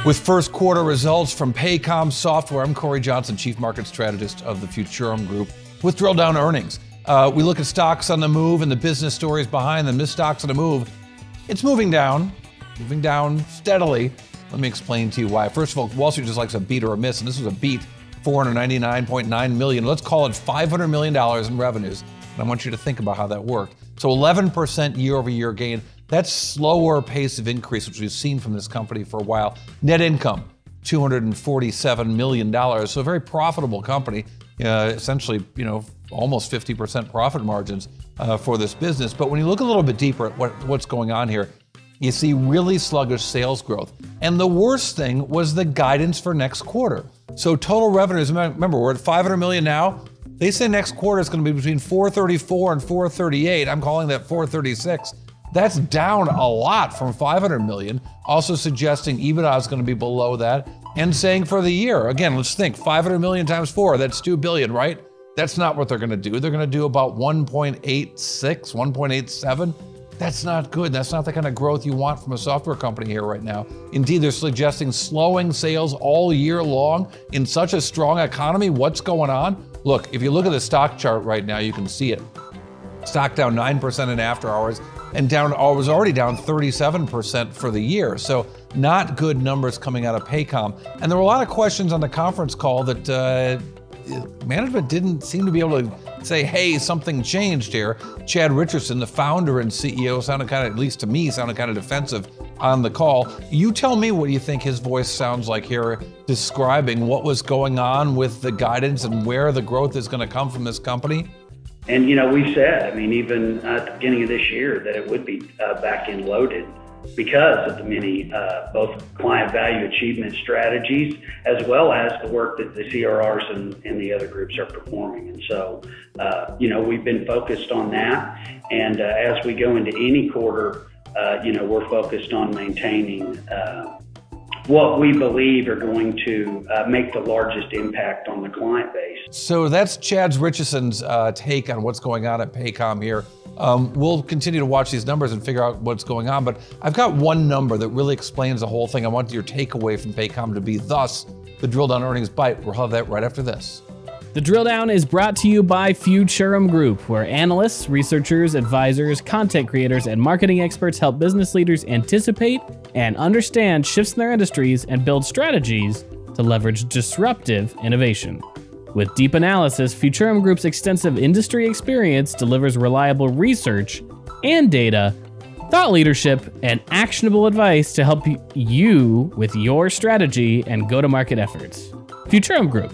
With first quarter results from Paycom Software, I'm Cory Johnson, Chief Market Strategist of the Futurum Group. With drill down earnings, we look at stocks on the move and the business stories behind them. This stock's on the move. It's moving down steadily. Let me explain to you why. First of all, Wall Street just likes a beat or a miss, and this was a beat, $499.9 million. Let's call it $500 million in revenues. And I want you to think about how that worked. So 11% year-over-year gain. That's slower pace of increase, which we've seen from this company for a while. Net income, $247 million. So a very profitable company, essentially, almost 50% profit margins for this business. But when you look a little bit deeper at what's going on here, you see really sluggish sales growth. And the worst thing was the guidance for next quarter. So total revenues, remember, we're at $500 million now. They say next quarter is going to be between 434 and 438. I'm calling that 436. That's down a lot from 500 million, also suggesting EBITDA is going to be below that, and saying for the year, again, let's think, 500 million times 4, that's 2 billion, right? That's not what they're going to do. They're going to do about 1.86, 1.87. That's not good. That's not the kind of growth you want from a software company here right now. Indeed, they're suggesting slowing sales all year long in such a strong economy. What's going on? Look, if you look at the stock chart right now, you can see it. Stock down 9% in after hours, and was already down 37% for the year. So not good numbers coming out of Paycom. And there were a lot of questions on the conference call that management didn't seem to be able to say, hey, something changed here. Chad Richison, the founder and CEO, sounded kind of, at least to me, sounded kind of defensive on the call. You tell me what you think his voice sounds like here, describing what was going on with the guidance and where the growth is going to come from this company. And, we said, even at the beginning of this year, that it would be back-end loaded because of the many, both client value achievement strategies, as well as the work that the CRRs and the other groups are performing. And so, we've been focused on that. And as we go into any quarter, we're focused on maintaining what we believe are going to make the largest impact on the client base. So that's Chad Richison's take on what's going on at Paycom here. We'll continue to watch these numbers and figure out what's going on, but I've got one number that really explains the whole thing. I want your takeaway from Paycom to be thus the Drill Down Earnings Bite. We'll have that right after this. The Drill Down is brought to you by Futurum Group, where analysts, researchers, advisors, content creators, and marketing experts help business leaders anticipate and understand shifts in their industries and build strategies to leverage disruptive innovation. With deep analysis, Futurum Group's extensive industry experience delivers reliable research and data, thought leadership, and actionable advice to help you with your strategy and go-to-market efforts. Futurum Group.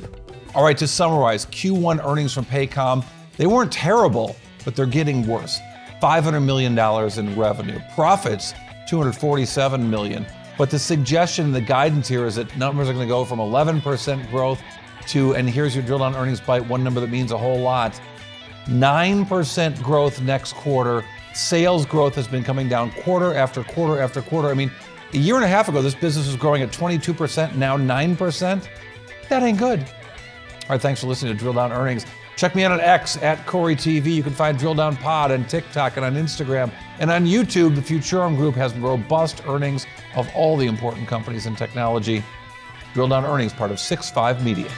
All right, to summarize, Q1 earnings from Paycom, they weren't terrible, but they're getting worse. $500 million in revenue. Profits, $247 million. But the suggestion, the guidance here is that numbers are going to go from 11% growth to, and here's your drill down earnings bite, one number that means a whole lot, 9% growth next quarter. Sales growth has been coming down quarter after quarter after quarter. A year and a half ago, this business was growing at 22%, now 9%. That ain't good. All right, thanks for listening to Drill Down Earnings. Check me out on X at Cory TV. You can find Drill Down Pod on TikTok and on Instagram. And on YouTube, the Futurum Group has robust earnings of all the important companies in technology. Drill Down Earnings, part of 6.5 Media.